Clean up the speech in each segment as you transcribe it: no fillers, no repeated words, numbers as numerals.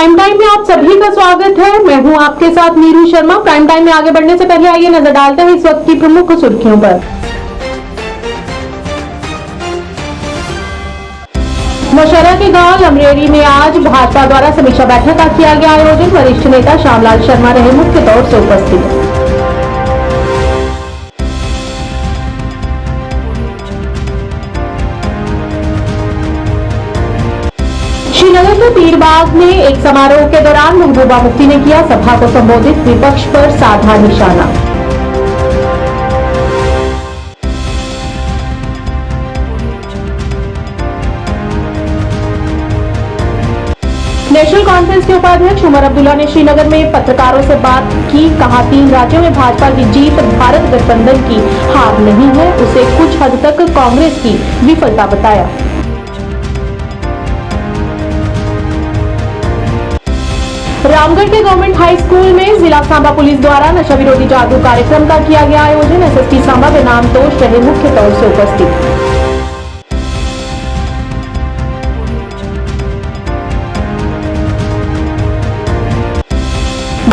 Prime time में आप सभी का स्वागत है। मैं हूं आपके साथ नीरू शर्मा। प्राइम टाइम में आगे बढ़ने से पहले आइए नजर डालते हैं इस वक्त की प्रमुख सुर्खियों पर। नौशहरा के गांव लमरेरी में आज भाजपा द्वारा समीक्षा बैठक का किया गया आयोजन। वरिष्ठ नेता श्यामलाल शर्मा रहे मुख्य तौर से उपस्थित। श्रीनगर के पीरबाग में एक समारोह के दौरान महबूबा मुफ्ती ने किया सभा को संबोधित। विपक्ष पर साधा निशाना। नेशनल कॉन्फ्रेंस के उपाध्यक्ष उमर अब्दुल्ला ने श्रीनगर में पत्रकारों से बात की। कहा 3 राज्यों में भाजपा की जीत भारत गठबंधन की हार नहीं है, उसे कुछ हद तक कांग्रेस की विफलता बताया। रामगढ़ के गवर्नमेंट हाई स्कूल में जिला सांबा पुलिस द्वारा नशा विरोधी जागरूक कार्यक्रम का किया गया आयोजन। एसएसपी सांबा बेनाम तोष रहे मुख्य तौर से उपस्थित।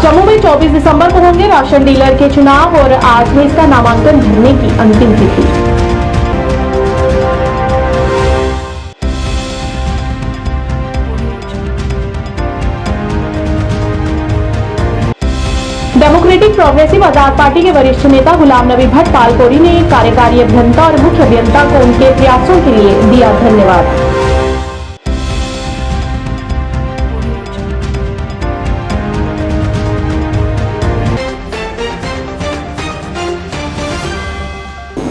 जम्मू में 24 दिसंबर को होंगे राशन डीलर के चुनाव और आज है इसका नामांकन भरने की अंतिम तिथि। डेमोक्रेटिक प्रोग्रेसिव आजाद पार्टी के वरिष्ठ नेता गुलाम नबी भट्ट पालकोरी ने कार्यकारी अभियंता और मुख्य अभियंता को उनके प्रयासों के लिए दिया धन्यवाद।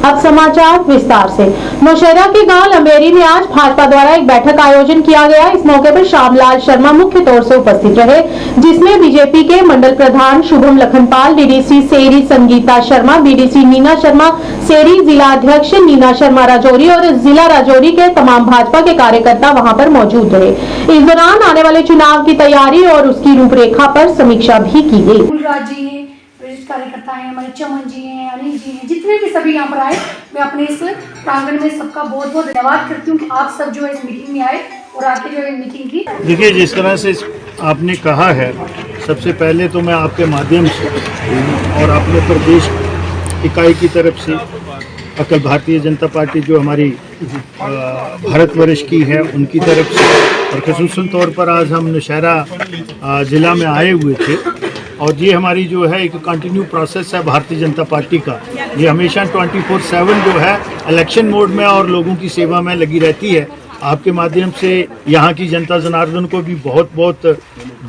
अब समाचार विस्तार से। नौशहरा के गांव लंबेरी में आज भाजपा द्वारा एक बैठक का आयोजन किया गया। इस मौके पर श्यामलाल शर्मा मुख्य तौर से उपस्थित रहे, जिसमें बीजेपी के मंडल प्रधान शुभम लखनपाल, डीडीसी सेरी संगीता शर्मा, बीडीसी नीना शर्मा सेरी, जिला अध्यक्ष नीना शर्मा राजौरी और जिला राजौरी के तमाम भाजपा के कार्यकर्ता वहां पर मौजूद रहे। इस दौरान आने वाले चुनाव की तैयारी और उसकी रूपरेखा पर समीक्षा भी की गई। कार्यकर्ता हैं, हमारे चमन जी हैं, अनिल जी हैं, जितने भी सभी यहाँ पर आए, मैं अपने इस प्रांगण में सबका बहुत बहुत धन्यवाद करती हूँ कि आप सब जो है इस मीटिंग में आए और आके जो है मीटिंग की। देखिए, जिस तरह से आपने कहा है, सबसे पहले तो मैं आपके माध्यम से और अपने प्रदेश इकाई की तरफ से अखिल भारतीय जनता पार्टी जो हमारी भारतवर्ष की है उनकी तरफ से, और खसूसन तौर पर आज हम नौशहरा ज़िला में आए हुए थे और ये हमारी जो है एक कंटिन्यू प्रोसेस है भारतीय जनता पार्टी का। ये हमेशा 24/7 जो है इलेक्शन मोड में और लोगों की सेवा में लगी रहती है। आपके माध्यम से यहाँ की जनता जनार्दन को भी बहुत बहुत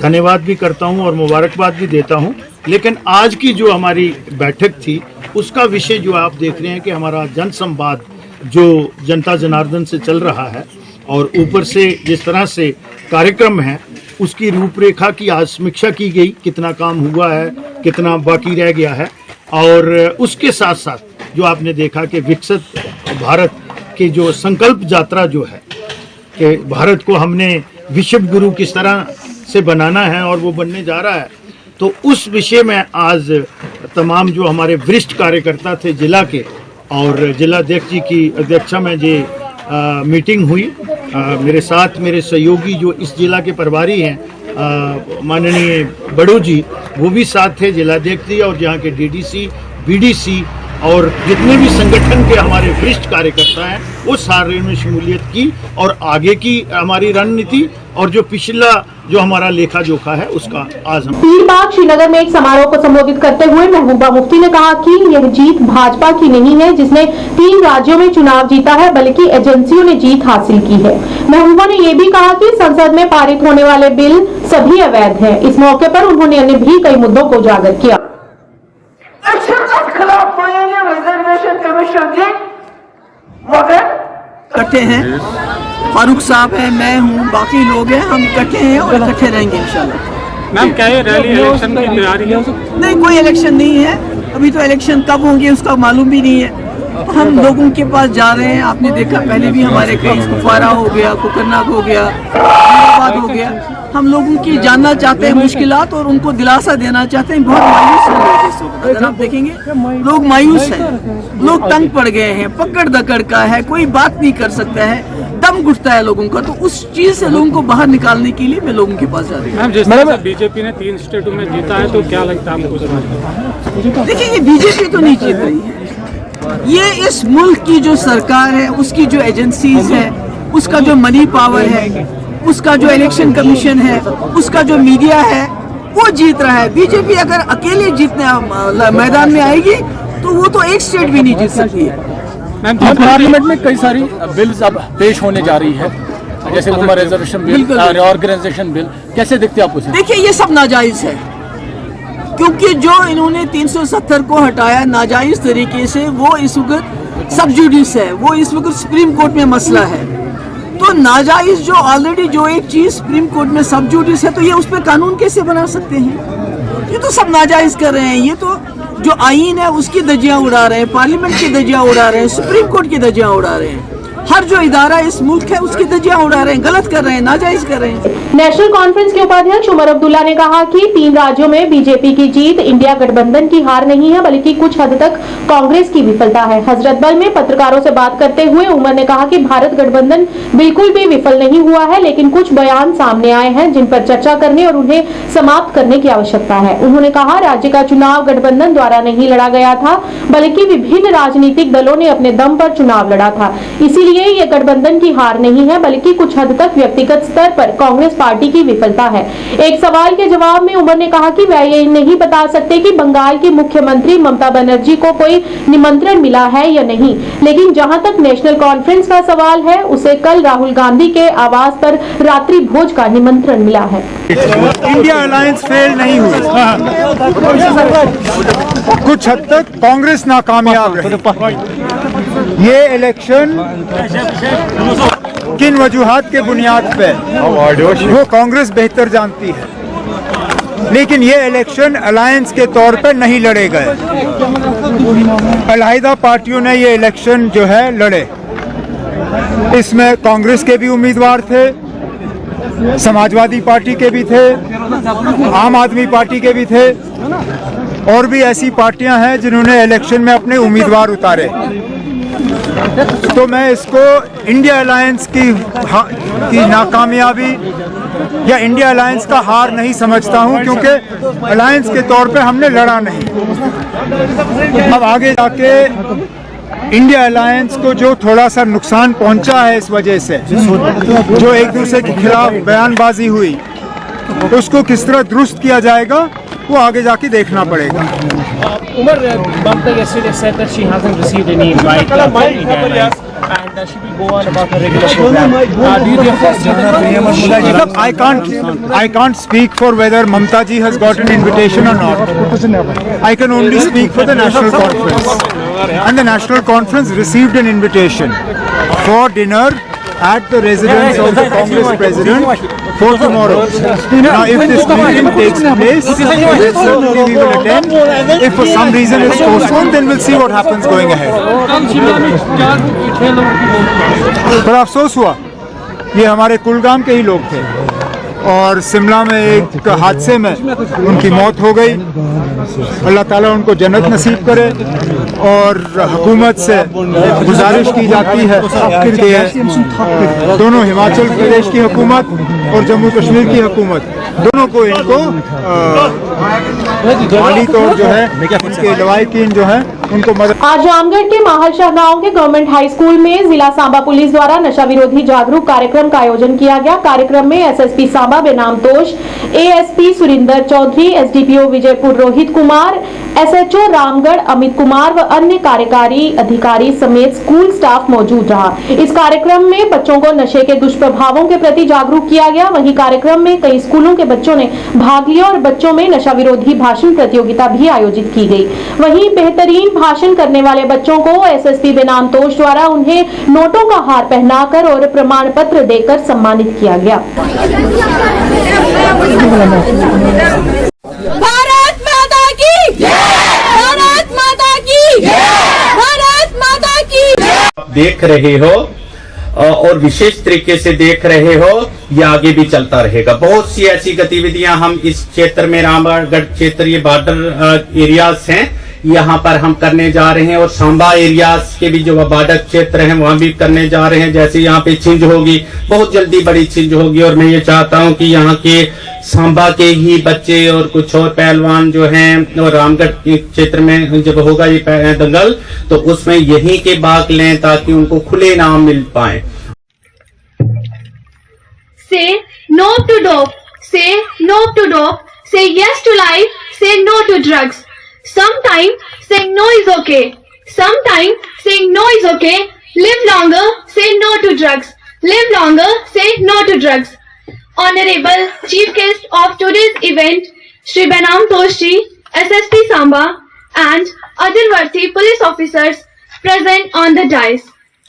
धन्यवाद भी करता हूँ और मुबारकबाद भी देता हूँ। लेकिन आज की जो हमारी बैठक थी उसका विषय जो आप देख रहे हैं कि हमारा जनसंवाद जो जनता जनार्दन से चल रहा है और ऊपर से जिस तरह से कार्यक्रम है उसकी रूपरेखा की आज समीक्षा की गई। कितना काम हुआ है, कितना बाकी रह गया है, और उसके साथ साथ जो आपने देखा कि विकसित भारत के जो संकल्प यात्रा जो है कि भारत को हमने विश्व गुरु किस तरह से बनाना है और वो बनने जा रहा है, तो उस विषय में आज तमाम जो हमारे वरिष्ठ कार्यकर्ता थे जिला के और जिलाध्यक्ष जी की अध्यक्षता में ये मीटिंग हुई। मेरे साथ मेरे सहयोगी जो इस जिला के प्रभारी हैं माननीय बड़ू जी, वो भी साथ थे, जिलाध्यक्ष जी और यहाँ के डीडीसी, बीडीसी और जितने भी संगठन के हमारे वरिष्ठ कार्यकर्ता हैं वो सारे में शमूलियत की और आगे की हमारी रणनीति और जो पिछला जो हमारा लेखा जोखा है उसका आज हम। पीरबाग श्रीनगर में एक समारोह को संबोधित करते हुए महबूबा मुफ्ती ने कहा कि यह जीत भाजपा की नहीं है जिसने 3 राज्यों में चुनाव जीता है, बल्कि एजेंसियों ने जीत हासिल की है। महबूबा ने यह भी कहा कि संसद में पारित होने वाले बिल सभी अवैध हैं। इस मौके पर उन्होंने अन्य भी कई मुद्दों को उजागर किया। इकट्ठे हैं, फारूक साहब हैं, मैं हूँ, बाकी लोग हैं, हम इकट्ठे हैं और इकट्ठे रहेंगे इंशाल्लाह। मैम क्या है रैली इलेक्शन की तैयारी? नहीं, कोई इलेक्शन नहीं है अभी, तो इलेक्शन कब होंगे उसका मालूम भी नहीं है। हम लोगों के पास जा रहे हैं, आपने देखा पहले भी हमारे कई कुफवारा हो गया, कुकरनाग हो गया, इलाहाबाद हो गया। हम लोगों की जानना चाहते हैं मुश्किलात और उनको दिलासा देना चाहते हैं। बहुत मायूस हैं लोग इस वक्त, अगर आप देखेंगे लोग मायूस हैं, लोग तंग पड़ गए हैं, पकड़ दकड़ का है, कोई बात नहीं कर सकता है, दम दम घुटता है लोगों का, तो उस चीज से लोगों को बाहर निकालने के लिए मैं लोगों के पास जा रही हूँ। मैम, जिस तरह से बीजेपी ने 3 स्टेटों में जीता है, तो क्या लगता है आपको? देखिए, ये बीजेपी तो नहीं जीत रही है, ये इस मुल्क की जो सरकार है, उसकी जो एजेंसीज है, उसका जो मनी पावर है, उसका जो इलेक्शन कमीशन है, उसका जो मीडिया है, वो जीत रहा है। बीजेपी अगर अकेले जीतने मैदान में आएगी तो वो तो एक स्टेट भी नहीं जीत सकती है। मैम, पार्लियामेंट में कई सारी बिल्स अब पेश होने जा रही है, जैसे women reservation bill, reorganisation bill, कैसे देखते हैं आप उसे? देखिए, ये सब नाजायज है, क्योंकि जो इन्होंने 370 को हटाया नाजायज तरीके से, वो इस वक्त सब जुडिस है, वो इस वक्त सुप्रीम कोर्ट में मसला है। तो नाजायज जो ऑलरेडी जो एक चीज सुप्रीम कोर्ट में सब जुडिस है, तो ये उस पर कानून कैसे बना सकते हैं? ये तो सब नाजायज कर रहे हैं। ये तो जो आईन है उसकी धज्जियां उड़ा रहे हैं, पार्लियामेंट की धज्जियां उड़ा रहे हैं, सुप्रीम कोर्ट की धज्जियां उड़ा रहे हैं, हर जो इदारा इस मुल्क है उसकी धज्जियां उड़ा रहे हैं, गलत कर रहे हैं, नाजायज कर रहे हैं। नेशनल कॉन्फ्रेंस के उपाध्यक्ष उमर अब्दुल्ला ने कहा कि 3 राज्यों में बीजेपी की जीत इंडिया गठबंधन की हार नहीं है, बल्कि कुछ हद तक कांग्रेस की विफलता है। हजरतबल में पत्रकारों से बात करते हुए उमर ने कहा कि भारत गठबंधन बिल्कुल भी विफल नहीं हुआ है, लेकिन कुछ बयान सामने आए हैं जिन पर चर्चा करने और उन्हें समाप्त करने की आवश्यकता है। उन्होंने कहा, राज्य का चुनाव गठबंधन द्वारा नहीं लड़ा गया था, बल्कि विभिन्न राजनीतिक दलों ने अपने दम पर चुनाव लड़ा था। इसीलिए ये गठबंधन की हार नहीं है, बल्कि कुछ हद तक व्यक्तिगत स्तर पर कांग्रेस पार्टी की विफलता है। एक सवाल के जवाब में उमर ने कहा कि वह ये नहीं बता सकते कि बंगाल की मुख्यमंत्री ममता बनर्जी को कोई निमंत्रण मिला है या नहीं, लेकिन जहां तक नेशनल कॉन्फ्रेंस का सवाल है, उसे कल राहुल गांधी के आवास पर रात्रि भोज का निमंत्रण मिला है। इंडिया अलायंस फेल नहीं हुई, कुछ हद तक कांग्रेस नाकामयाब रही। ये इलेक्शन किन वजूहात के बुनियाद पे वो कांग्रेस बेहतर जानती है, लेकिन ये इलेक्शन अलायंस के तौर पे नहीं लड़े गए। अलहदा पार्टियों ने ये इलेक्शन जो है लड़े, इसमें कांग्रेस के भी उम्मीदवार थे, समाजवादी पार्टी के भी थे, आम आदमी पार्टी के भी थे, और भी ऐसी पार्टियां हैं जिन्होंने इलेक्शन में अपने उम्मीदवार उतारे। तो मैं इसको इंडिया अलायंस की नाकामयाबी या इंडिया अलायंस का हार नहीं समझता हूं, क्योंकि अलायंस के तौर पे हमने लड़ा नहीं। अब आगे जाके इंडिया अलायंस को जो थोड़ा सा नुकसान पहुंचा है इस वजह से, जो एक दूसरे के खिलाफ बयानबाजी हुई, उसको किस तरह दुरुस्त किया जाएगा वो आगे जाके देखना पड़ेगा। Umar, Mamta yesterday said that she hasn't received any invite from India Airlines and she will go on about her regular program. Do you think Look, I can't speak for whether Mamta ji has got an invitation or not. I can only speak for the National Conference. And the National Conference received an invitation for dinner at the residence of the Congress President for tomorrow. Now, if this meeting takes place, then certainly we will attend. If for some reason it's postponed, then we'll see what happens going ahead. पर अफसोस हुआ, ये हमारे कुलगाम के ही लोग थे और शिमला में एक हादसे में उनकी मौत हो गई। अल्लाह ताला उनको जन्नत नसीब करे, और हुकूमत से गुजारिश की जाती है कि दोनों हिमाचल प्रदेश की हुकूमत और जम्मू कश्मीर की हुकूमत दोनों को इनको माली तौर जो है उनके लवाहिकीन जो है उनको मदद। आज रामगढ़ के माहलशाह गांव के गवर्नमेंट हाई स्कूल में जिला सांबा पुलिस द्वारा नशा विरोधी जागरूक कार्यक्रम का आयोजन किया गया। कार्यक्रम में SSP Samba Benam Tosh, ASP Surinder Chaudhary, SDPO Vijaypur Rohit Kumar, SHO Ramgarh Amit Kumar व अन्य कार्यकारी अधिकारी समेत स्कूल स्टाफ मौजूद रहा। इस कार्यक्रम में बच्चों को नशे के दुष्प्रभावों के प्रति जागरूक किया गया। वहीं कार्यक्रम में कई स्कूलों के बच्चों ने भाग लिया और बच्चों में नशा विरोधी भाषण प्रतियोगिता भी आयोजित की गई। वहीं बेहतरीन भाषण करने वाले बच्चों को एसएसपी बेनाम तोष द्वारा उन्हें नोटों का हार पहनाकर और प्रमाण पत्र देकर सम्मानित किया गया। भारत माता की जय! भारत माता की जय! भारत माता की जय! देख रहे हो और विशेष तरीके से देख रहे हो, ये आगे भी चलता रहेगा। बहुत सी ऐसी गतिविधियां हम इस क्षेत्र में, रामगढ़ क्षेत्र, ये बॉर्डर एरियाज हैं, यहाँ पर हम करने जा रहे हैं, और सांबा एरियाज के भी जो बॉर्डर क्षेत्र हैं वहां भी करने जा रहे हैं। जैसे यहाँ पे छिंज होगी, बहुत जल्दी बड़ी छिंज होगी, और मैं ये चाहता हूँ कि यहाँ के सांबा के ही बच्चे और कुछ और पहलवान जो हैं, और रामगढ़ के क्षेत्र में जब होगा ये दंगल तो उसमें यहीं के भाग लें ताकि उनको खुले नाम मिल पाए। Say no to dope. Say no to dope. Say yes to life. Say no to drugs. Sometimes saying no is okay. Sometimes saying no is okay. Live longer. Say no to drugs. Live longer. Say no to drugs. Honorable Chief Guest of today's event, Shri Benam Toshji, SSP Samba, and other worthy police officers present on the dais,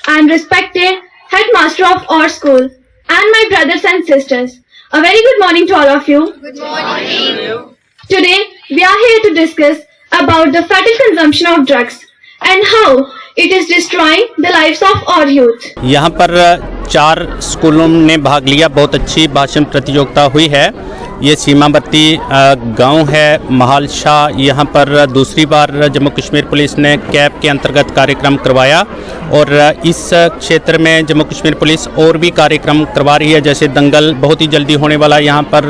and respected headmaster of our school, and my brothers and sisters. A very good morning to all of you. Good morning. Today we are here to discuss about the fatal consumption of drugs and how it is destroying the lives of our youth. यहाँ पर 4 स्कूलों ने भाग लिया। बहुत अच्छी भाषण प्रतियोगिता हुई है। ये सीमावर्ती गांव है महाल शाह। यहाँ पर दूसरी बार जम्मू कश्मीर पुलिस ने कैप के अंतर्गत कार्यक्रम करवाया, और इस क्षेत्र में जम्मू कश्मीर पुलिस और भी कार्यक्रम करवा रही है। जैसे दंगल बहुत ही जल्दी होने वाला, यहाँ पर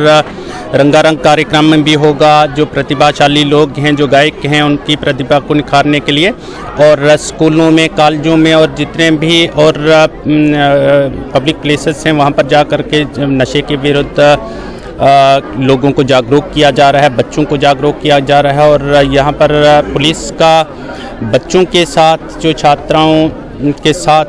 रंगारंग कार्यक्रम भी होगा। जो प्रतिभाशाली लोग हैं, जो गायक हैं, उनकी प्रतिभा को निखारने के लिए, और स्कूलों में, कॉलेजों में और जितने भी और पब्लिक प्लेसेस हैं वहाँ पर जा कर के नशे के विरुद्ध लोगों को जागरूक किया जा रहा है, बच्चों को जागरूक किया जा रहा है। और यहाँ पर पुलिस का बच्चों के साथ, जो छात्राओं के साथ,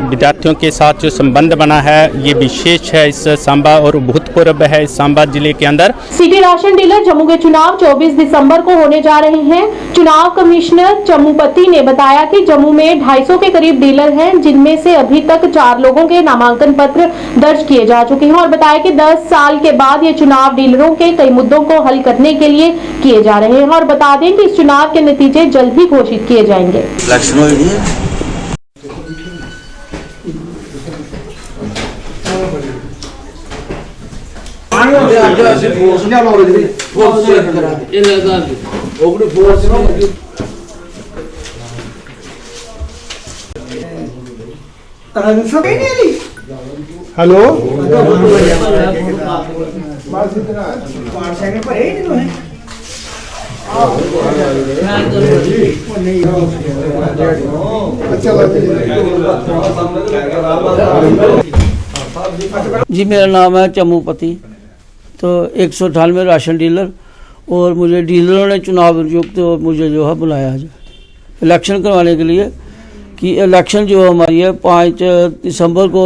विद्यार्थियों के साथ जो संबंध बना है, ये विशेष है इस सांबा, और भूतपूर्व है इस सांबा जिले के अंदर। सिटी राशन डीलर जम्मू के चुनाव 24 दिसंबर को होने जा रहे हैं। चुनाव कमिश्नर चम्मूपति ने बताया कि जम्मू में 250 के करीब डीलर हैं, जिनमें से अभी तक 4 लोगों के नामांकन पत्र दर्ज किए जा चुके हैं, और बताया कि 10 साल के बाद ये चुनाव डीलरों के कई मुद्दों को हल करने के लिए किए जा रहे हैं। और बता दें कि इस चुनाव के नतीजे जल्द ही घोषित किए जाएंगे। हेलो, जी मेरा नाम है चम्मूपति। तो 198 राशन डीलर, और मुझे डीलरों ने चुनाव आयुक्त तो मुझे जो है बुलाया है इलेक्शन करवाने के लिए, कि इलेक्शन जो हमारी है 5 दिसंबर को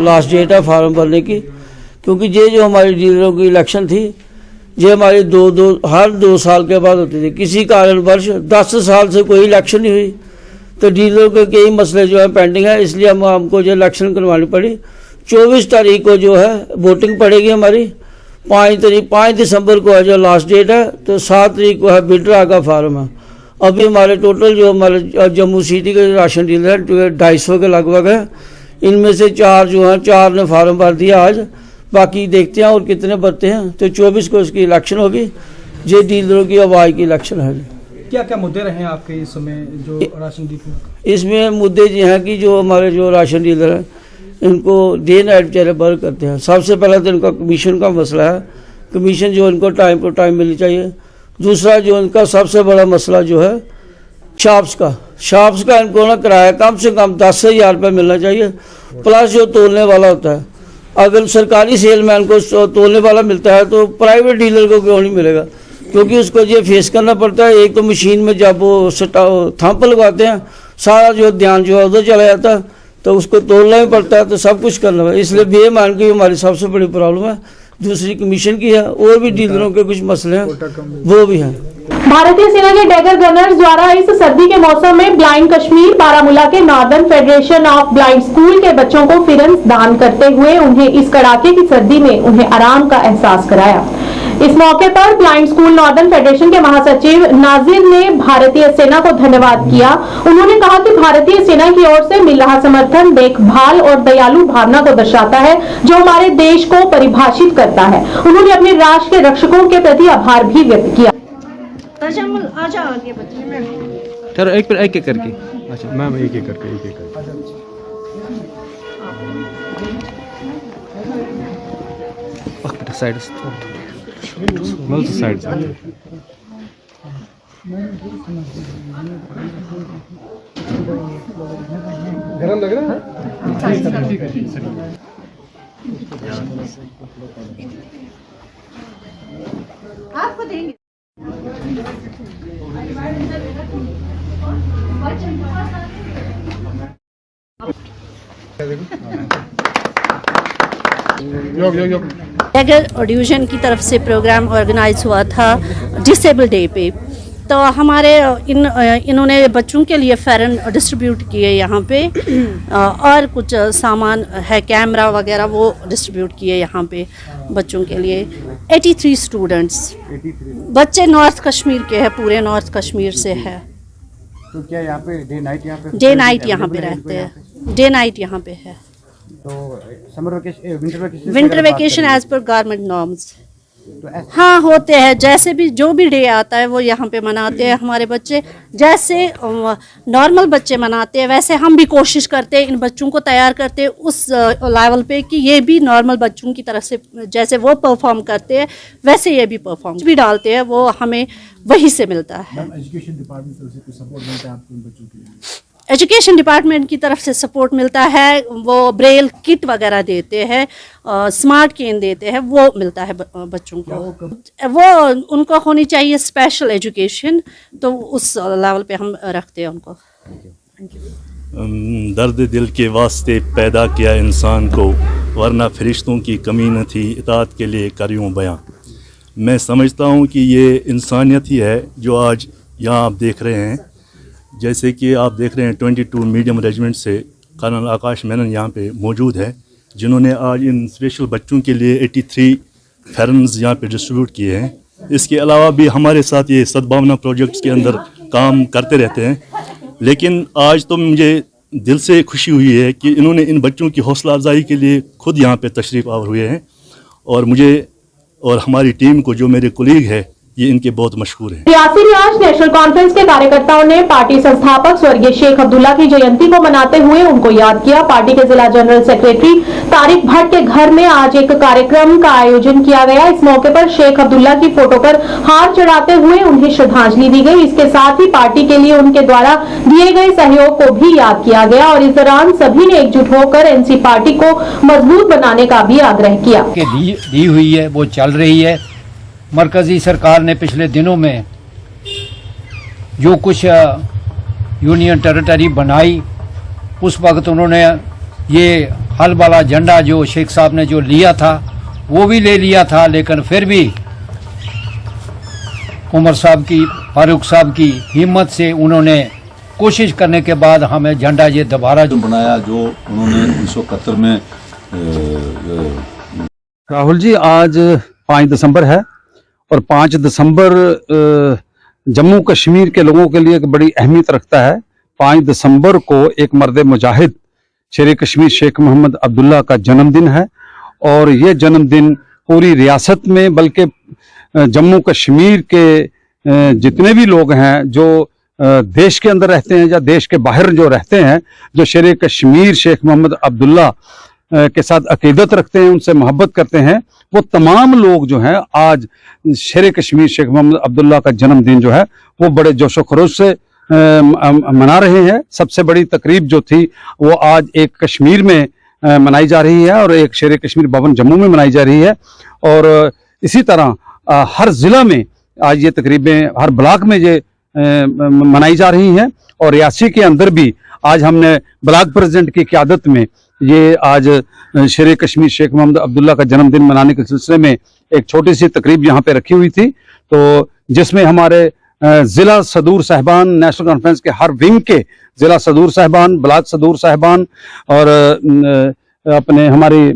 लास्ट डेट है फार्म भरने की। क्योंकि ये जो हमारी डीलरों की इलेक्शन थी, ये हमारी हर 2 साल के बाद होती थी। किसी कारणवश 10 साल से कोई इलेक्शन नहीं हुई, तो डीलरों के कई मसले जो है पेंडिंग है, इसलिए हमको जो इलेक्शन करवानी पड़ी। 24 तारीख को जो है वोटिंग पड़ेगी हमारी। 5 दिसंबर को है जो लास्ट डेट है, तो 7 तारीख को है बिड्रा का फार्म है। अभी हमारे टोटल जो हमारे जम्मू सिटी के राशन डीलर हैं 250 के लगभग है। इनमें से 4 जो हैं, 4 ने फार्म भर दिया आज, बाकी देखते हैं और कितने भरते हैं। तो 24 को इसकी इलेक्शन होगी। ये डीलरों की आवाज़ की इलेक्शन है। क्या क्या मुद्दे रहे हैं आपके इस समय जो राशन डीलर? इसमें मुद्दे ये हैं कि जो हमारे जो राशन डीलर हैं, इनको डे नाइट बेचारे वर्क करते हैं। सबसे पहले तो इनका कमीशन का मसला है, कमीशन जो इनको टाइम टू टाइम मिलनी चाहिए। दूसरा जो इनका सबसे बड़ा मसला जो है शॉप्स का इनको ना किराया कम से कम 10,000 रुपये मिलना चाहिए। प्लस जो तोलने वाला होता है, अगर सरकारी सेलमैन को तोलने वाला मिलता है तो प्राइवेट डीलर को क्यों नहीं मिलेगा? क्योंकि उसको ये फेस करना पड़ता है। एक तो मशीन में जब वो थंप लगवाते हैं, सारा जो ध्यान जो है उधर चला जाता है, तो उसको तोड़ना ही पड़ता है, तो सब कुछ करना है। इसलिए बेईमान की हमारी सबसे बड़ी प्रॉब्लम है। दूसरी कमीशन की है, और भी डीलरों के कुछ मसले हैं वो भी हैं। भारतीय सेना के डैगर गनर्स द्वारा इस सर्दी के मौसम में ब्लाइंड कश्मीर बारामूला के northern federation of blind school के बच्चों को फिरंस दान करते हुए उन्हें इस कड़ाके की सर्दी में उन्हें आराम का एहसास कराया। इस मौके पर ब्लाइंड स्कूल नॉर्दर्न फेडरेशन के महासचिव नाजिर ने भारतीय सेना को धन्यवाद किया। उन्होंने कहा कि भारतीय सेना की ओर से मिल रहा समर्थन देखभाल और दयालु भावना को दर्शाता है, जो हमारे देश को परिभाषित करता है। उन्होंने अपने राष्ट्र के रक्षकों के प्रति आभार भी व्यक्त किया। तजम्मुल आ जाओ आगे बच्चे। चलो एक एक करके। अच्छा मैम एक एक करके। साइड साइड गरम लग रहा है। आपको देंगे। नगर डिवीज़न की तरफ से प्रोग्राम ऑर्गेनाइज हुआ था डिसेबल डे पे, तो हमारे इन्होंने बच्चों के लिए फ़ैरन डिस्ट्रीब्यूट किए यहाँ पे, और कुछ सामान है कैमरा वगैरह वो डिस्ट्रीब्यूट किए यहाँ पे बच्चों के लिए। 83 स्टूडेंट्स बच्चे नॉर्थ कश्मीर के हैं, पूरे नॉर्थ कश्मीर से है। तो क्या यहाँ पे डे नाइट यहाँ पे रहते हैं, डे नाइट यहाँ पे है। तो summer vacation winter vacation as per government norms हाँ होते हैं, जैसे भी जो भी डे आता है वो यहाँ पे मनाते हैं हमारे बच्चे। जैसे नॉर्मल बच्चे मनाते हैं वैसे हम भी कोशिश करते हैं इन बच्चों को तैयार करते हैं उस लेवल पे कि ये भी नॉर्मल बच्चों की तरह से जैसे वो परफॉर्म करते हैं वैसे ये भी परफॉर्म भी डालते हैं, वो हमें वहीं से मिलता है। एजुकेशन डिपार्टमेंट से कुछ सपोर्ट मिलता है आपको इन बच्चों के लिए? एजुकेशन डिपार्टमेंट की तरफ से सपोर्ट मिलता है, वो ब्रेल किट वगैरह देते हैं, स्मार्ट केन देते हैं, वो मिलता है बच्चों को। वो उनको होनी चाहिए स्पेशल एजुकेशन, तो उस लेवल पे हम रखते हैं उनको। दर्द दिल के वास्ते पैदा किया इंसान को, वरना फरिश्तों की कमी न थी, इताअत के लिए करूँ बयां। मैं समझता हूँ कि ये इंसानियत ही है जो आज यहाँ आप देख रहे हैं। जैसे कि आप देख रहे हैं 22 मीडियम रेजिमेंट से कर्नल आकाश मेनन यहाँ पे मौजूद है, जिन्होंने आज इन स्पेशल बच्चों के लिए 83 फ़ैरन्स यहाँ पे डिस्ट्रीब्यूट किए हैं। इसके अलावा भी हमारे साथ ये सद्भावना प्रोजेक्ट्स के अंदर काम करते रहते हैं। लेकिन आज तो मुझे दिल से खुशी हुई है कि इन्होंने इन बच्चों की हौसला अफजाई के लिए खुद यहाँ पे तशरीफ़ आवर हुए हैं, और मुझे और हमारी टीम को, जो मेरे कोलीग है, ये इनके बहुत मशहूर हैं। रियासी में आज नेशनल कॉन्फ्रेंस के कार्यकर्ताओं ने पार्टी संस्थापक स्वर्गीय शेख अब्दुल्ला की जयंती को मनाते हुए उनको याद किया। पार्टी के जिला जनरल सेक्रेटरी तारिक भट्ट के घर में आज एक कार्यक्रम का आयोजन किया गया। इस मौके पर शेख अब्दुल्ला की फोटो पर हार चढ़ाते हुए उन्हें श्रद्धांजलि दी गई। इसके साथ ही पार्टी के लिए उनके द्वारा दिए गए सहयोग को भी याद किया गया, और इस दौरान सभी ने एकजुट होकर एनसी पार्टी को मजबूत बनाने का भी आग्रह किया। दी हुई है वो चल रही है। मरकजी सरकार ने पिछले दिनों में जो कुछ यूनियन टेरिटरी बनाई, उस वक्त उन्होंने ये हल वाला झंडा जो शेख साहब ने जो लिया था वो भी ले लिया था, लेकिन फिर भी उमर साहब की, फारूक साहब की हिम्मत से उन्होंने कोशिश करने के बाद हमें झंडा ये दोबारा जो बनाया, जो उन्होंने 1971 में। राहुल जी, आज 5 दिसंबर है और 5 दिसंबर जम्मू कश्मीर के लोगों के लिए एक बड़ी अहमियत रखता है। 5 दिसंबर को एक मर्द मुजाहिद शेर कश्मीर शेख मोहम्मद अब्दुल्ला का जन्मदिन है, और ये जन्मदिन पूरी रियासत में, बल्कि जम्मू कश्मीर के जितने भी लोग हैं जो देश के अंदर रहते हैं या देश के बाहर जो रहते हैं, जो शेर कश्मीर शेख मोहम्मद अब्दुल्ला के साथ अकीदत रखते हैं, उनसे मोहब्बत करते हैं, वो तमाम लोग जो हैं आज शेर कश्मीर शेख मोहम्मद अब्दुल्ला का जन्मदिन जो है वो बड़े जोशो खरोश से मना रहे हैं। सबसे बड़ी तकरीब जो थी वो आज एक कश्मीर में मनाई जा रही है और एक शेर कश्मीर भवन जम्मू में मनाई जा रही है, और इसी तरह हर ज़िला में आज ये तकरीबें, हर ब्लॉक में ये मनाई जा रही हैं। और रियासी के अंदर भी आज हमने ब्लॉक प्रेसिडेंट की क़यादत में ये आज शेर कश्मीर शेख मोहम्मद अब्दुल्ला का जन्मदिन मनाने के सिलसिले में एक छोटी सी तकरीब यहाँ पे रखी हुई थी, तो जिसमें हमारे ज़िला सदूर साहिबान, नेशनल कॉन्फ्रेंस के हर विंग के ज़िला सदूर साहिबान, ब्लॉक सदूर साहिबान और अपने हमारी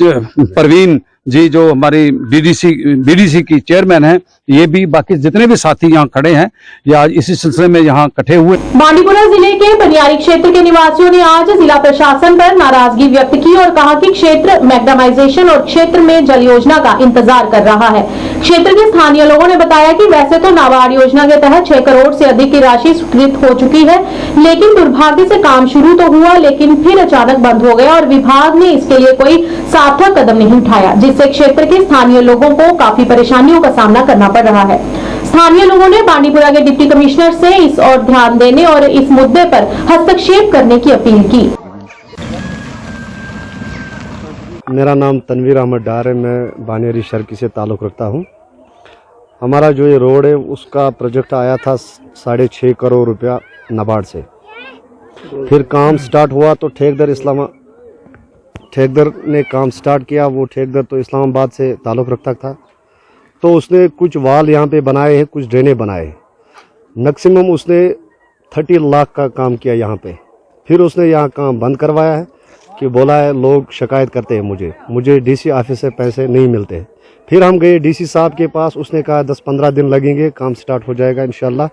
परवीन जी जो हमारी बीडीसी की चेयरमैन है, ये भी बाकी जितने भी साथी यहाँ खड़े हैं, ये आज इसी सिलसिले में यहाँ इकट्ठे हुए। बांदीपुरा जिले के बनियारी क्षेत्र के निवासियों ने आज जिला प्रशासन पर नाराजगी व्यक्त की और कहा कि क्षेत्र मैग्नामाइजेशन और क्षेत्र में जल योजना का इंतजार कर रहा है। क्षेत्र के स्थानीय लोगों ने बताया कि वैसे तो नाबार्ड योजना के तहत 6 करोड़ से अधिक की राशि स्वीकृत हो चुकी है, लेकिन दुर्भाग्य से काम शुरू तो हुआ लेकिन फिर अचानक बंद हो गया और विभाग ने इसके लिए कोई सार्थक कदम नहीं उठाया, जिससे क्षेत्र के स्थानीय लोगों को काफी परेशानियों का सामना करना पड़ रहा है। स्थानीय लोगों ने बांदीपुरा के डिप्टी कमिश्नर से इस ओर ध्यान देने और इस मुद्दे पर हस्तक्षेप करने की अपील की। मेरा नाम तनवीर अहमद डार है, मैं बानियारी शर्की से ताल्लुक़ रखता हूँ। हमारा जो ये रोड है उसका प्रोजेक्ट आया था 6.5 करोड़ रुपया नाबार्ड से। फिर काम स्टार्ट हुआ तो ठेकेदार ने काम स्टार्ट किया। वो ठेकेदार तो इस्लामाबाद से ताल्लुक़ रखता था, तो उसने कुछ वाल यहाँ पे बनाए हैं, कुछ ड्रेनें बनाए। मैक्सिमम उसने 30 लाख का काम किया यहाँ पे। फिर उसने यहाँ काम बंद करवाया है कि बोला है लोग शिकायत करते हैं मुझे डीसी ऑफिस से पैसे नहीं मिलते। फिर हम गए डीसी साहब के पास, उसने कहा 10-15 दिन लगेंगे, काम स्टार्ट हो जाएगा इंशाल्लाह।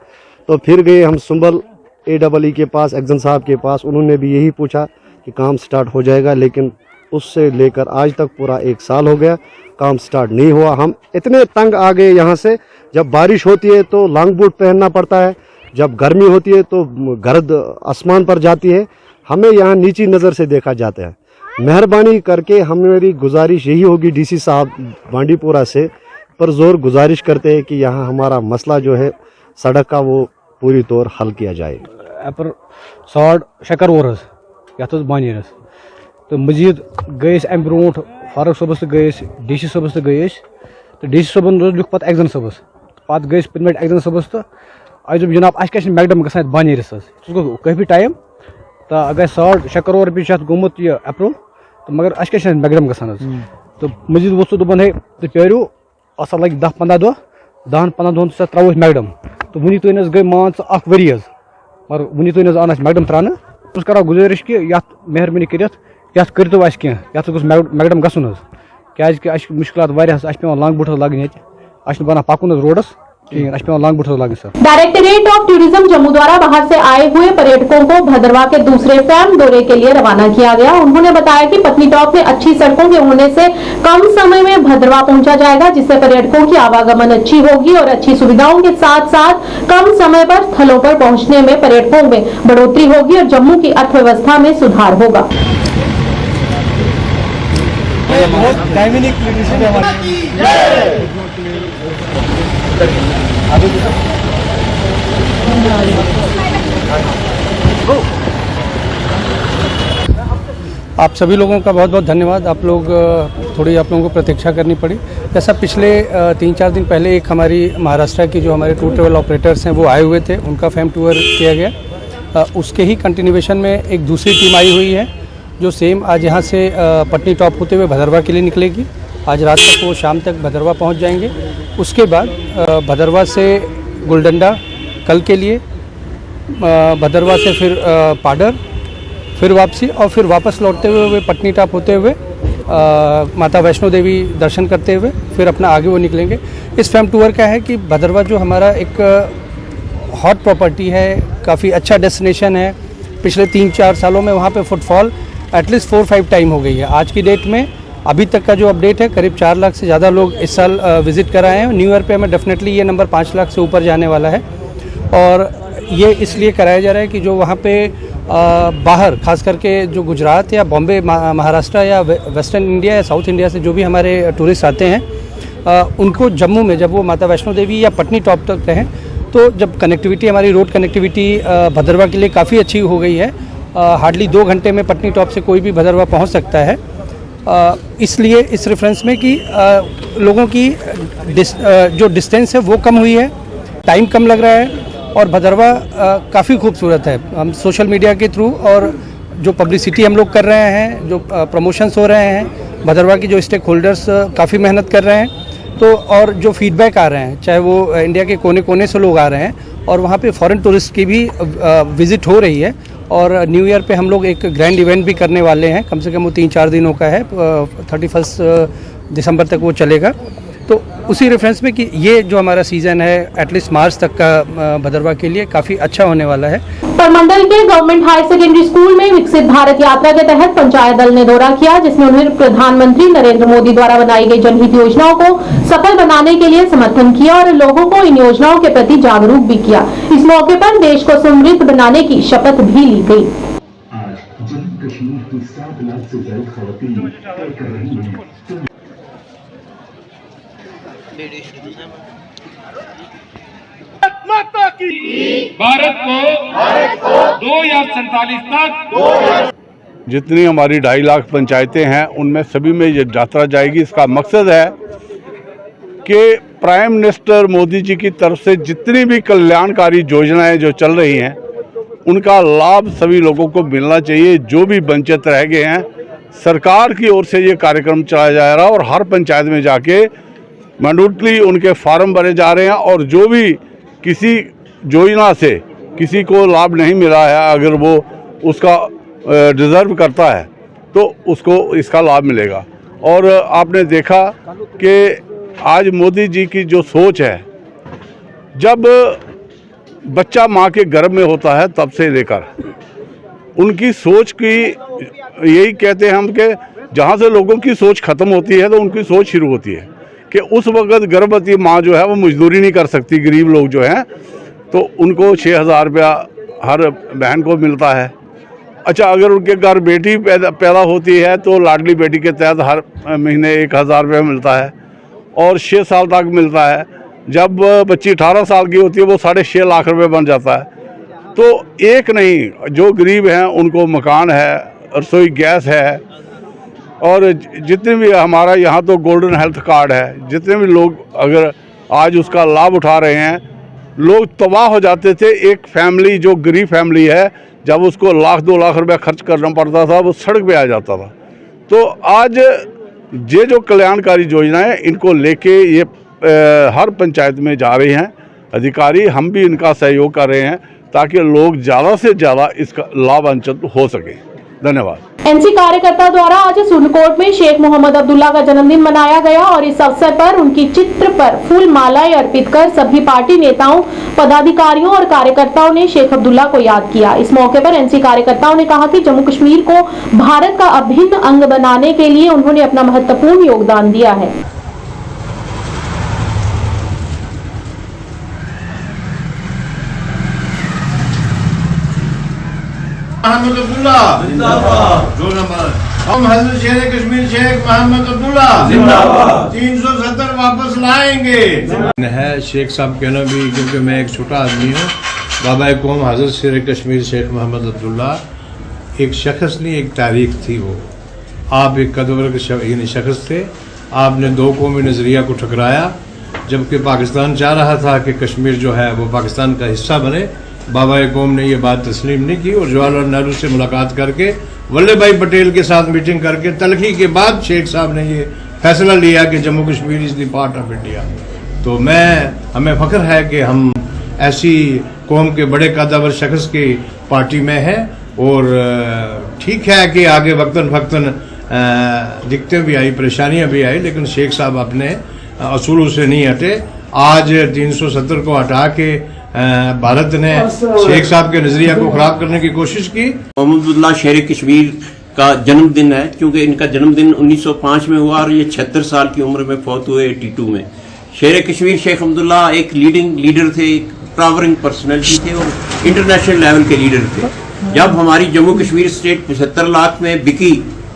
तो फिर गए हम सुंबल AEE के पास, एक्जन साहब के पास, उन्होंने भी यही पूछा कि काम स्टार्ट हो जाएगा, लेकिन उससे लेकर आज तक पूरा 1 साल हो गया, काम स्टार्ट नहीं हुआ। हम इतने तंग आ गए यहाँ से, जब बारिश होती है तो लॉन्ग बूट पहनना पड़ता है, जब गर्मी होती है तो गर्द आसमान पर जाती है, हमें यहाँ नीची नज़र से देखा जाता है। मेहरबानी करके हमारी गुजारिश यही होगी डीसी साहब बांदीपुरा से पर जोर गुजारिश करते हैं कि यहाँ हमारा मसला जो है सड़क का वो पूरी तौर हल किया जाए। अपर 6 करोड़ यथ बानियरस तो मजीद गए अम ब्रो फारूक सबस तो गए डीसी सबस तो गए तो डीसी सबन लिख पे एक्जन सबस पे गए पे एक्जन सबस तो आज जनाब अस मैकडम ग बानियरस गो काफ़ी टाइम तो अगर 6 करोड़ रुपये गोमुत यह अप्रूव तो मगर अस मैकडम ग तो मजीद वो दोपन है तो पेरू अस लगे 10-15 दह 10-15 दोहन त्रो मैकडम तो वन तुम गई मान अख वरी मगर वन तुम आन मैकडम त्रान करा गुजारिश कि मेहरबानी करो अस कह मैकडम गसन क्या मुश्किल पे लॉन्ग बूट लगन बना पकुन रोडस पे लॉन्ग बूट लगन sir. Directorate of tourism Jammu द्वारा बाहर से आए हुए पर्यटकों को भद्रवाह के दूसरे फैम दौरे के लिए रवाना किया गया। उन्होंने बताया कि पत्नी टॉप में अच्छी सड़कों के होने से कम समय में भद्रवाह पहुंचा जाएगा, जिससे पर्यटकों की आवागमन अच्छी होगी और अच्छी सुविधाओं के साथ साथ कम समय पर स्थलों पर पहुंचने में पर्यटकों में बढ़ोतरी होगी और जम्मू की अर्थव्यवस्था में सुधार होगा। आप सभी लोगों का बहुत बहुत धन्यवाद। आप लोगों को प्रतीक्षा करनी पड़ी। जैसा पिछले 3-4 दिन पहले एक हमारी महाराष्ट्र की जो हमारे टूर ट्रैवल ऑपरेटर्स हैं वो आए हुए थे, उनका फैम टूर किया गया। उसके ही कंटिन्यूएशन में एक दूसरी टीम आई हुई है जो सेम आज यहाँ से पटनी टॉप होते हुए भदरवाह के लिए निकलेगी। आज रात तक वो शाम तक भदरवाह पहुँच जाएंगे। उसके बाद भदरवाह से गुलडंडा कल के लिए, भदरवाह से फिर पाडर, फिर वापसी और फिर वापस लौटते हुए पटनी टॉप होते हुए माता वैष्णो देवी दर्शन करते हुए फिर अपना आगे वो निकलेंगे। इस फैम टूर का है कि भदरवाह जो हमारा एक हॉट प्रॉपर्टी है, काफ़ी अच्छा डेस्टिनेशन है। पिछले 3-4 सालों में वहाँ पे फुटफॉल एटलीस्ट 4-5 टाइम हो गई है। आज की डेट में अभी तक का जो अपडेट है करीब 4 लाख से ज़्यादा लोग इस साल विज़िट कर आए हैं। न्यू ईयर पे हमें डेफिनेटली ये नंबर 5 लाख से ऊपर जाने वाला है। और ये इसलिए कराया जा रहा है कि जो वहाँ पे बाहर खास करके जो गुजरात या बॉम्बे, महाराष्ट्र या वेस्टर्न इंडिया या साउथ इंडिया से जो भी हमारे टूरिस्ट आते हैं उनको जम्मू में जब वो माता वैष्णो देवी या पटनी टॉप तक रहें तो जब कनेक्टिविटी हमारी रोड कनेक्टिविटी भदरवाह के लिए काफ़ी अच्छी हो गई है। हार्डली 2 घंटे में पटनी टॉप से कोई भी भदरवाह पहुँच सकता है। इसलिए इस रेफरेंस में कि लोगों की जो डिस्टेंस है वो कम हुई है, टाइम कम लग रहा है और भदरवाह काफ़ी खूबसूरत है। हम सोशल मीडिया के थ्रू और जो पब्लिसिटी हम लोग कर रहे हैं, जो प्रमोशंस हो रहे हैं, भदरवाह की जो स्टेक होल्डर्स काफ़ी मेहनत कर रहे हैं तो और जो फीडबैक आ रहे हैं, चाहे वो इंडिया के कोने कोने से लोग आ रहे हैं और वहाँ पे फॉरेन टूरिस्ट की भी विज़िट हो रही है और न्यू ईयर पे हम लोग एक ग्रैंड इवेंट भी करने वाले हैं, कम से कम वो 3-4 दिनों का है, 31 दिसंबर तक वो चलेगा। तो उसी रेफरेंस में कि ये जो हमारा सीज़न है एटलीस्ट मार्च तक का भदरवा के लिए काफ़ी अच्छा होने वाला है। परमंडल के गवर्नमेंट हायर सेकेंडरी स्कूल में विकसित भारत यात्रा के तहत पंचायत दल ने दौरा किया, जिसमें उन्होंने प्रधानमंत्री नरेंद्र मोदी द्वारा बनाई गई जनहित योजनाओं को सफल बनाने के लिए समर्थन किया और लोगों को इन योजनाओं के प्रति जागरूक भी किया। इस मौके पर देश को समृद्ध बनाने की शपथ भी ली गई। जम्मू कश्मीर की 7 लाख से ज्यादा खवातीन तय कर रही हैं भारत को 2047 तक जितनी हमारी 2.5 लाख पंचायतें हैं उनमें सभी में ये यात्रा जाएगी। इसका मकसद है कि प्राइम मिनिस्टर मोदी जी की तरफ से जितनी भी कल्याणकारी योजनाएं जो चल रही हैं उनका लाभ सभी लोगों को मिलना चाहिए। जो भी वंचित रह गए हैं सरकार की ओर से ये कार्यक्रम चलाया जा रहा है और हर पंचायत में जाके मैन्युटली उनके फार्म भरे जा रहे हैं और जो भी किसी योजना से किसी को लाभ नहीं मिला है अगर वो उसका डिज़र्व करता है तो उसको इसका लाभ मिलेगा। और आपने देखा कि आज मोदी जी की जो सोच है, जब बच्चा माँ के गर्भ में होता है तब से लेकर उनकी सोच की यही कहते हैं हम कि जहाँ से लोगों की सोच ख़त्म होती है तो उनकी सोच शुरू होती है कि उस वक़्त गर्भवती माँ जो है वो मजदूरी नहीं कर सकती। गरीब लोग जो हैं तो उनको 6,000 रुपया हर बहन को मिलता है। अच्छा, अगर उनके घर बेटी पैदा होती है तो लाडली बेटी के तहत हर महीने 1,000 रुपया मिलता है और 6 साल तक मिलता है। जब बच्ची 18 साल की होती है वो 6.5 लाख रुपये बन जाता है। तो एक नहीं, जो गरीब हैं उनको मकान है, रसोई गैस है और जितने भी हमारा यहाँ तो गोल्डन हेल्थ कार्ड है, जितने भी लोग अगर आज उसका लाभ उठा रहे हैं। लोग तबाह हो जाते थे। एक फैमिली जो गरीब फैमिली है जब उसको 1 लाख 2 लाख रुपया खर्च करना पड़ता था वो सड़क पे आ जाता था। तो आज ये जो कल्याणकारी योजनाएं इनको लेके ये हर पंचायत में जा रही हैं अधिकारी, हम भी इनका सहयोग कर रहे हैं ताकि लोग ज़्यादा से ज़्यादा इसका लाभान्वित हो सके। धन्यवाद। एनसी कार्यकर्ता द्वारा आज सुरनकोट में शेख मोहम्मद अब्दुल्ला का जन्मदिन मनाया गया और इस अवसर पर उनकी चित्र पर फूल मालाएं अर्पित कर सभी पार्टी नेताओं, पदाधिकारियों और कार्यकर्ताओं ने शेख अब्दुल्ला को याद किया। इस मौके पर एनसी कार्यकर्ताओं ने कहा कि जम्मू कश्मीर को भारत का अभिन्न अंग बनाने के लिए उन्होंने अपना महत्वपूर्ण योगदान दिया है। मोहम्मद अब्दुल्ला जिंदाबाद। जो नंबर हम हजरत शेर कश्मीर शेख मोहम्मद अब्दुल्ला जिंदाबाद। 370 वापस लाएंगे है शेख साहब कहना भी, क्योंकि मैं एक छोटा आदमी हूँ। बाबा कौम हजरत शेर कश्मीर शेख मोहम्मद अब्दुल्ला एक शख्स नहीं, एक तारीख थी। वो आप एक कदवर के शख्स थे। आपने 2 कौमी नज़रिया को ठुकराया, जबकि पाकिस्तान चाह रहा था कि कश्मीर जो है वो पाकिस्तान का हिस्सा बने। बाबा कौम ने ये बात तस्लीम नहीं की और जवाहरलाल नेहरू से मुलाकात करके वल्लभ भाई पटेल के साथ मीटिंग करके तलखी के बाद शेख साहब ने ये फैसला लिया कि Jammu Kashmir is the part of India. तो हमें फ़ख्र है कि हम ऐसी कौम के बड़े कदावर शख्स की पार्टी में है। और ठीक है कि आगे वक्तन फ़क्तन दिक्कतें भी आई, परेशानियाँ भी आई, लेकिन शेख साहब अपने असूलों से नहीं हटे। आज 370 को हटा के भारत ने शेख साहब के नजरिया को खराब करने की कोशिश की। मोहम्मद अब्दुल्ला शेर कश्मीर का जन्मदिन है, क्योंकि इनका जन्मदिन 1905 में हुआ और ये 76 साल की उम्र में फौत हुए 82 में। शेर कश्मीर शेख अब्दुल्ला एक लीडिंग लीडर थे, एक पावरिंग पर्सनैलिटी थे और इंटरनेशनल लेवल के लीडर थे। जब हमारी जम्मू कश्मीर स्टेट 75 लाख में बिकी,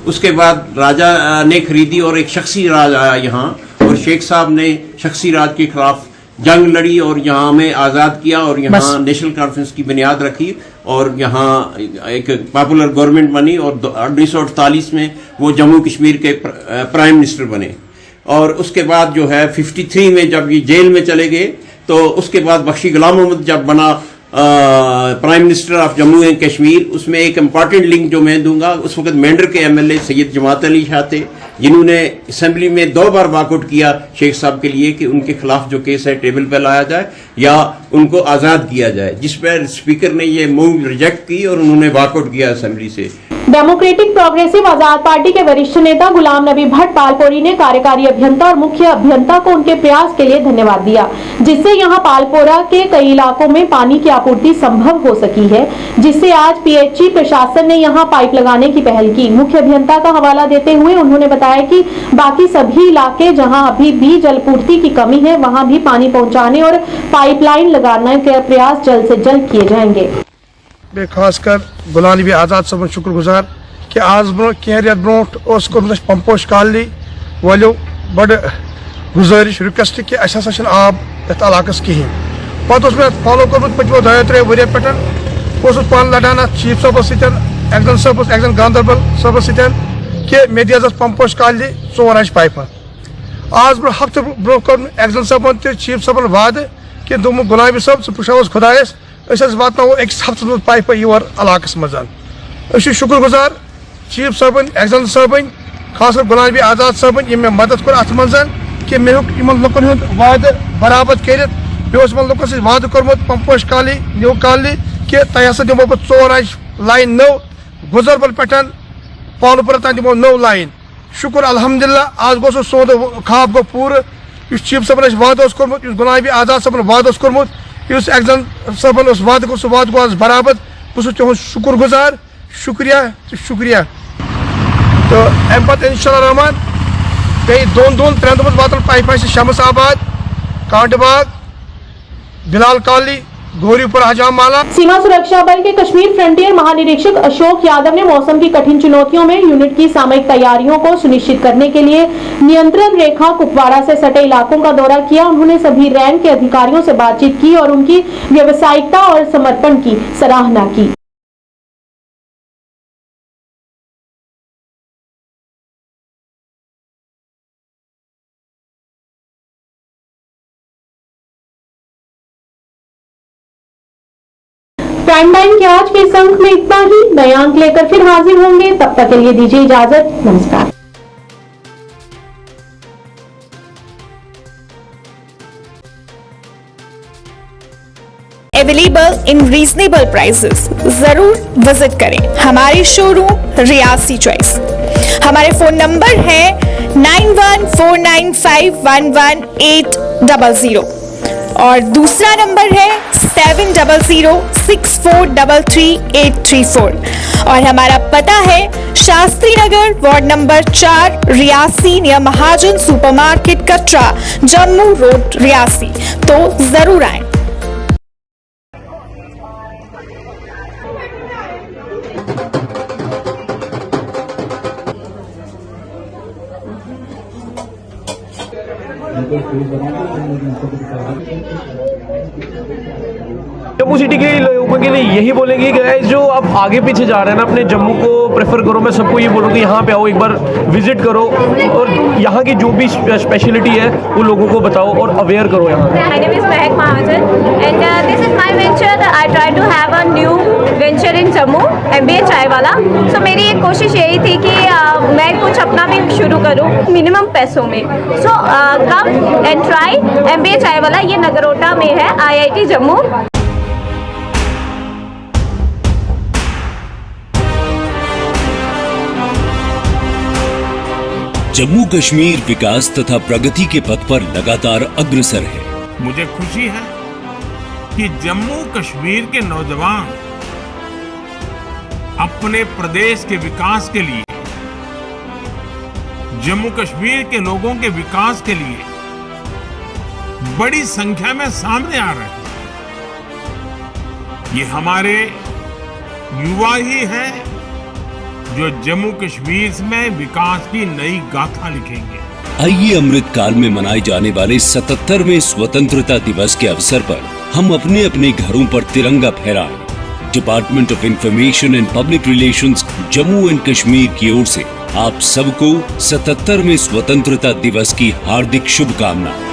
उसके बाद राजा ने खरीदी और एक शख्सी राज आया यहाँ, और शेख साहब ने शख्सी राज के खिलाफ जंग लड़ी और यहाँ हमें आज़ाद किया और यहाँ नेशनल कॉन्फ्रेंस की बुनियाद रखी और यहाँ एक पॉपुलर गवर्नमेंट बनी और 1948 में वो जम्मू कश्मीर के प्राइम मिनिस्टर बने। और उसके बाद जो है 53 में जब ये जेल में चले गए, तो उसके बाद बख्शी गुलाम मोहम्मद जब बना prime minister of Jammu and Kashmir, उसमें एक इम्पॉर्टेंट लिंक जो मैं दूंगा, उस वक्त मेंढर के एमएलए सैयद जमात अली शाह थे, जिन्होंने असेंबली में 2 बार वॉकआउट किया शेख साहब के लिए कि उनके खिलाफ जो केस है टेबल पर लाया जाए या उनको आज़ाद किया जाए, जिस पर स्पीकर ने ये मूव रिजेक्ट की और उन्होंने वॉकआउट किया असेंबली से। डेमोक्रेटिक प्रोग्रेसिव आजाद पार्टी के वरिष्ठ नेता गुलाम नबी भट्ट पालपोरी ने कार्यकारी अभियंता और मुख्य अभियंता को उनके प्रयास के लिए धन्यवाद दिया, जिससे यहां पालपोरा के कई इलाकों में पानी की आपूर्ति संभव हो सकी है, जिससे आज पीएचई प्रशासन ने यहां पाइप लगाने की पहल की। मुख्य अभियंता का हवाला देते हुए उन्होंने बताया कि बाकी सभी इलाके जहां अभी भी जलपूर्ति की कमी है, वहां भी पानी पहुंचाने और पाइपलाइन लगाने के प्रयास जल्द से जल्द किए जाएंगे। खासकर गुलाम नबी आजाद साहब शुक्रगुजार कि आज ब्रो कह रेत ब्रोट पंपोश कॉलोनी वालों बड़ गुजारिश रिक्वेस्ट कि आब यथ इलाकस कहें पे मैं फॉलो कर्मुत पचमो 2-3 वरियो पे पान लड़ान चीफ साहबस एक्जन साहबस एक्जन गांधरबल साहबस कि मे दी पंपोश कॉलोनी 4 इंच पाइप। आज ब्रो हफ्त ब्रो कर एक्जन साहबन चीफ साहबन वाद कि दोम गुलाम नबी साहब पुछो खुदायस वातो अकिस हफ्त मज पाइप योर इलाकस मज। शुक्रगुजार चीफ साहबन एक्जन साहबन खास गुलाम नबी आजाद साहबन ये मदद कर अत मज कि मे लुकन हूँ वाद बराबर कर लुकन वाद कर्मुत पंपोश कॉलोनी न्यू कॉलोनी कि तह हसा दिमो बह 4 इंच लाइन नौ गुजरबल पे पालपुर तक दिमो नौ लाइन। शुक्र अल्हम्दुलिल्लाह आज गो सोद ख्वाब गो पूर चीफ साहबन वाद कर्मुत गुलाम नबी आजाद साहबन वाद कर्मुत एक्जन साहबन वाद सह वाद गो आज बराबर। बस तुद शुक्रगुजार शुक्रिया शुक्रिया। तो अम पे इंशाअल्लाह रहमान पे 2-3 दिन वातन पाइप शमस आबाद कांटबाग बिलाल कॉलोनी गौरीपुर हजाम माला। सीमा सुरक्षा बल के कश्मीर फ्रंटियर महानिरीक्षक अशोक यादव ने मौसम की कठिन चुनौतियों में यूनिट की सामयिक तैयारियों को सुनिश्चित करने के लिए नियंत्रण रेखा कुपवाड़ा से सटे इलाकों का दौरा किया। उन्होंने सभी रैंक के अधिकारियों से बातचीत की और उनकी व्यावसायिकता और समर्पण की सराहना की। प्राइम टाइम के आज के इस अंक में इतना ही। नए अंक लेकर फिर हाजिर होंगे, तब तक के लिए दीजिए इजाजत। नमस्कार। Available in reasonable prices. जरूर विजिट करें हमारे शोरूम रियासी चॉइस। हमारे फोन नंबर है 9149511800 और दूसरा नंबर है 7006433834 और हमारा पता है Shastri Nagar ward number 4 Reasi near महाजन सुपरमार्केट कटरा जम्मू रोड रियासी। तो जरूर आए। जम्मू सिटी के लोगों के लिए यही बोलेंगे कि गाइस जो आप आगे पीछे जा रहे हैं ना, अपने जम्मू को प्रेफर करो। मैं सबको ये बोलूँगी यहाँ पे आओ, एक बार विजिट करो और यहाँ की जो भी स्पेशलिटी है वो लोगों को बताओ और अवेयर करो। यहाँ My name is Mehak Mahajan and this is my venture that I try to have a new venture in Jammu, MBA चाय वाला। So मेरी एक कोशिश यही थी कि मैं कुछ अपना भी शुरू करूँ मिनिमम पैसों में। So come and try MBA चाय वाला। ये नगरोटा में है, IIT जम्मू। जम्मू कश्मीर विकास तथा प्रगति के पथ पर लगातार अग्रसर है। मुझे खुशी है कि जम्मू कश्मीर के नौजवान अपने प्रदेश के विकास के लिए, जम्मू कश्मीर के लोगों के विकास के लिए बड़ी संख्या में सामने आ रहे हैं। ये हमारे युवा ही हैं जो जम्मू कश्मीर में विकास की नई गाथा लिखेंगे। आइए अमृत काल में मनाए जाने वाले 77वें स्वतंत्रता दिवस के अवसर पर हम अपने अपने घरों पर तिरंगा फहराएं। Department of information and public relations Jammu and Kashmir की ओर से आप सबको 77वें स्वतंत्रता दिवस की हार्दिक शुभकामनाएं।